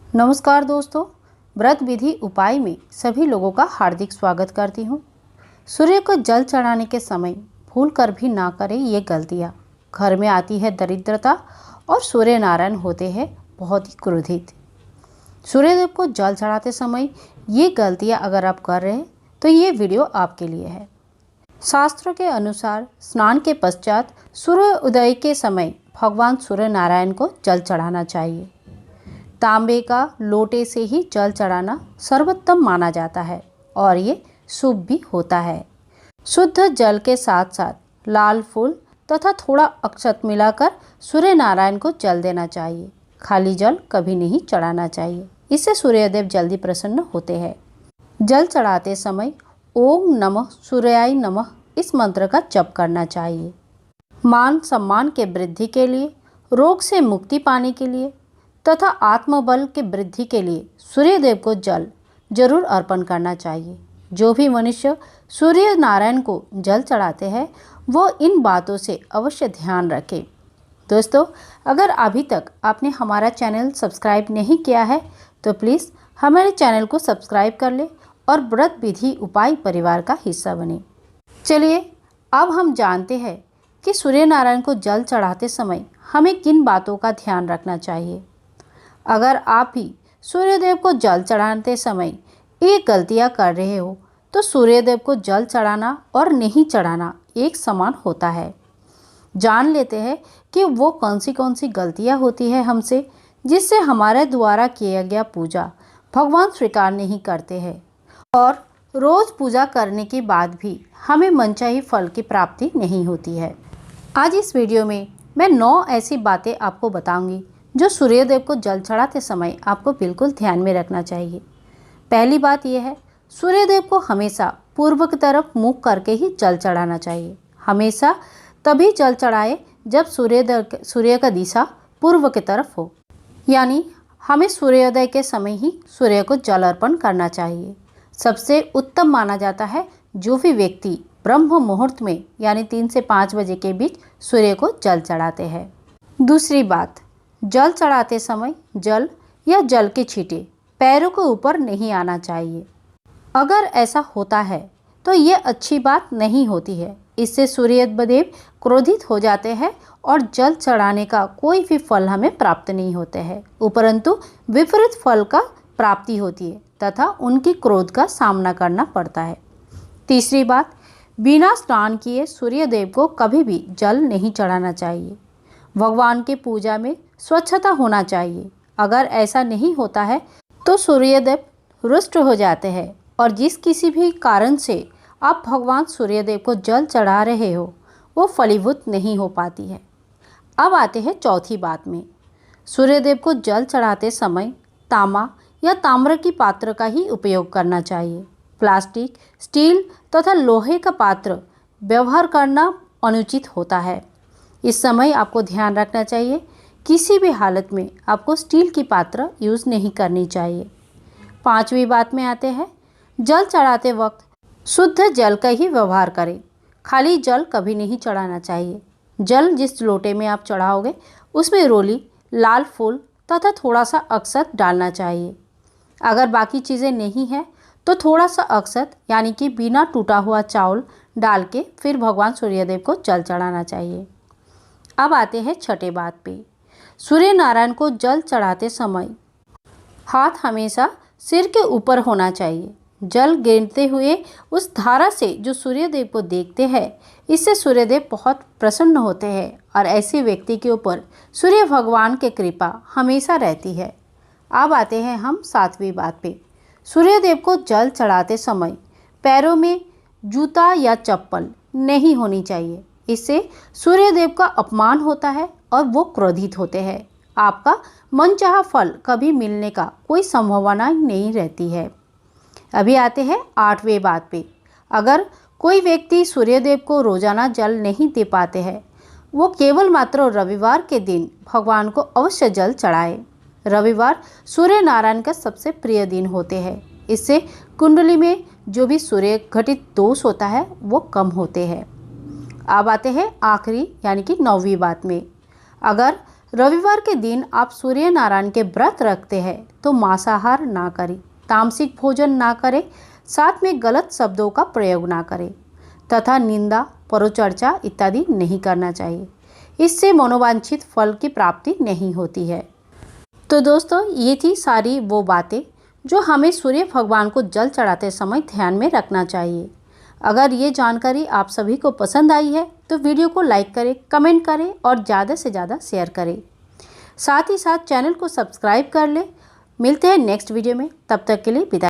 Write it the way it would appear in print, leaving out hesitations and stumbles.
नमस्कार दोस्तों, व्रत विधि उपाय में सभी लोगों का हार्दिक स्वागत करती हूँ। सूर्य को जल चढ़ाने के समय भूल कर भी ना करें ये गलतियाँ। घर में आती है दरिद्रता और सूर्य नारायण होते हैं बहुत ही क्रोधित। सूर्यदेव को जल चढ़ाते समय ये गलतियाँ अगर आप कर रहे हैं तो ये वीडियो आपके लिए है। शास्त्रों के अनुसार स्नान के पश्चात सूर्य उदय के समय भगवान सूर्य नारायण को जल चढ़ाना चाहिए। तांबे का लोटे से ही जल चढ़ाना सर्वोत्तम माना जाता है और ये शुभ भी होता है। शुद्ध जल के साथ साथ लाल फूल तथा थोड़ा अक्षत मिलाकर सूर्य नारायण को जल देना चाहिए। खाली जल कभी नहीं चढ़ाना चाहिए, इससे सूर्यदेव जल्दी प्रसन्न होते हैं। जल चढ़ाते समय ओम नमः सूर्याय नमः इस मंत्र का जप करना चाहिए। मान सम्मान के वृद्धि के लिए, रोग से मुक्ति पाने के लिए तथा आत्मबल के वृद्धि के लिए सूर्यदेव को जल जरूर अर्पण करना चाहिए। जो भी मनुष्य सूर्य नारायण को जल चढ़ाते हैं वो इन बातों से अवश्य ध्यान रखें। दोस्तों, अगर अभी तक आपने हमारा चैनल सब्सक्राइब नहीं किया है तो प्लीज़ हमारे चैनल को सब्सक्राइब कर ले और व्रत विधि उपाय परिवार का हिस्सा बने। चलिए अब हम जानते हैं कि सूर्य नारायण को जल चढ़ाते समय हमें किन बातों का ध्यान रखना चाहिए। अगर आप भी सूर्यदेव को जल चढ़ाते समय ये गलतियां कर रहे हो तो सूर्यदेव को जल चढ़ाना और नहीं चढ़ाना एक समान होता है। जान लेते हैं कि वो कौन सी गलतियां होती है हमसे, जिससे हमारे द्वारा किया गया पूजा भगवान स्वीकार नहीं करते हैं और रोज़ पूजा करने के बाद भी हमें मनचाही फल की प्राप्ति नहीं होती है। आज इस वीडियो में मैं 9 ऐसी बातें आपको बताऊंगी जो सूर्यदेव को जल चढ़ाते समय आपको बिल्कुल ध्यान में रखना चाहिए। पहली बात यह है, सूर्यदेव को हमेशा पूर्व की तरफ मुख करके ही जल चढ़ाना चाहिए। हमेशा तभी जल चढ़ाए जब सूर्य का दिशा पूर्व की तरफ हो, यानी हमें सूर्योदय के समय ही सूर्य को जल अर्पण करना चाहिए। सबसे उत्तम माना जाता है जो भी व्यक्ति ब्रह्म मुहूर्त में यानी 3 से 5 बजे के बीच सूर्य को जल चढ़ाते हैं। दूसरी बात, जल चढ़ाते समय जल या जल के छींटे पैरों के ऊपर नहीं आना चाहिए। अगर ऐसा होता है तो ये अच्छी बात नहीं होती है। इससे सूर्यदेव क्रोधित हो जाते हैं और जल चढ़ाने का कोई भी फल हमें प्राप्त नहीं होते हैं, उपरंतु विपरीत फल का प्राप्ति होती है तथा उनकी क्रोध का सामना करना पड़ता है। तीसरी बात, बिना स्नान किए सूर्यदेव को कभी भी जल नहीं चढ़ाना चाहिए। भगवान की पूजा में स्वच्छता होना चाहिए। अगर ऐसा नहीं होता है तो सूर्यदेव रुष्ट हो जाते हैं और जिस किसी भी कारण से आप भगवान सूर्यदेव को जल चढ़ा रहे हो वो फलीभूत नहीं हो पाती है। अब आते हैं चौथी बात में, सूर्यदेव को जल चढ़ाते समय तांबा या ताम्र की पात्र का ही उपयोग करना चाहिए। प्लास्टिक, स्टील तथा लोहे का पात्र व्यवहार करना अनुचित होता है। इस समय आपको ध्यान रखना चाहिए, किसी भी हालत में आपको स्टील की पात्र यूज़ नहीं करनी चाहिए। पांचवी बात में आते हैं, जल चढ़ाते वक्त शुद्ध जल का ही व्यवहार करें। खाली जल कभी नहीं चढ़ाना चाहिए। जल जिस लोटे में आप चढ़ाओगे उसमें रोली, लाल फूल तथा थोड़ा सा अक्षत डालना चाहिए। अगर बाकी चीज़ें नहीं हैं तो थोड़ा सा अक्षत यानी कि बिना टूटा हुआ चावल डाल के फिर भगवान सूर्यदेव को जल चढ़ाना चाहिए। अब आते हैं छठे बात पे, सूर्य नारायण को जल चढ़ाते समय हाथ हमेशा सिर के ऊपर होना चाहिए। जल गिरते हुए उस धारा से जो सूर्यदेव को देखते हैं, इससे सूर्यदेव बहुत प्रसन्न होते हैं और ऐसे व्यक्ति के ऊपर सूर्य भगवान की कृपा हमेशा रहती है। अब आते हैं हम 7वीं बात पे, सूर्यदेव को जल चढ़ाते समय पैरों में जूता या चप्पल नहीं होनी चाहिए। इससे सूर्यदेव का अपमान होता है और वो क्रोधित होते हैं। आपका मनचाहा फल कभी मिलने का कोई संभावना नहीं रहती है। अभी आते हैं 8वें बात पे, अगर कोई व्यक्ति सूर्यदेव को रोजाना जल नहीं दे पाते हैं, वो केवल मात्र रविवार के दिन भगवान को अवश्य जल चढ़ाए। रविवार सूर्य नारायण का सबसे प्रिय दिन होते हैं। इससे कुंडली में जो भी सूर्य घटित दोष होता है वो कम होते हैं। अब आते हैं आखिरी यानी कि 9वीं बात में, अगर रविवार के दिन आप सूर्य नारायण के व्रत रखते हैं तो मांसाहार ना करें, तामसिक भोजन ना करें, साथ में गलत शब्दों का प्रयोग ना करें तथा निंदा, परोचर्चा इत्यादि नहीं करना चाहिए। इससे मनोवांछित फल की प्राप्ति नहीं होती है। तो दोस्तों, ये थी सारी वो बातें जो हमें सूर्य भगवान को जल चढ़ाते समय ध्यान में रखना चाहिए। अगर ये जानकारी आप सभी को पसंद आई है तो वीडियो को लाइक करें, कमेंट करें और ज़्यादा से ज़्यादा शेयर करें। साथ ही साथ चैनल को सब्सक्राइब कर लें। मिलते हैं नेक्स्ट वीडियो में, तब तक के लिए विदाई।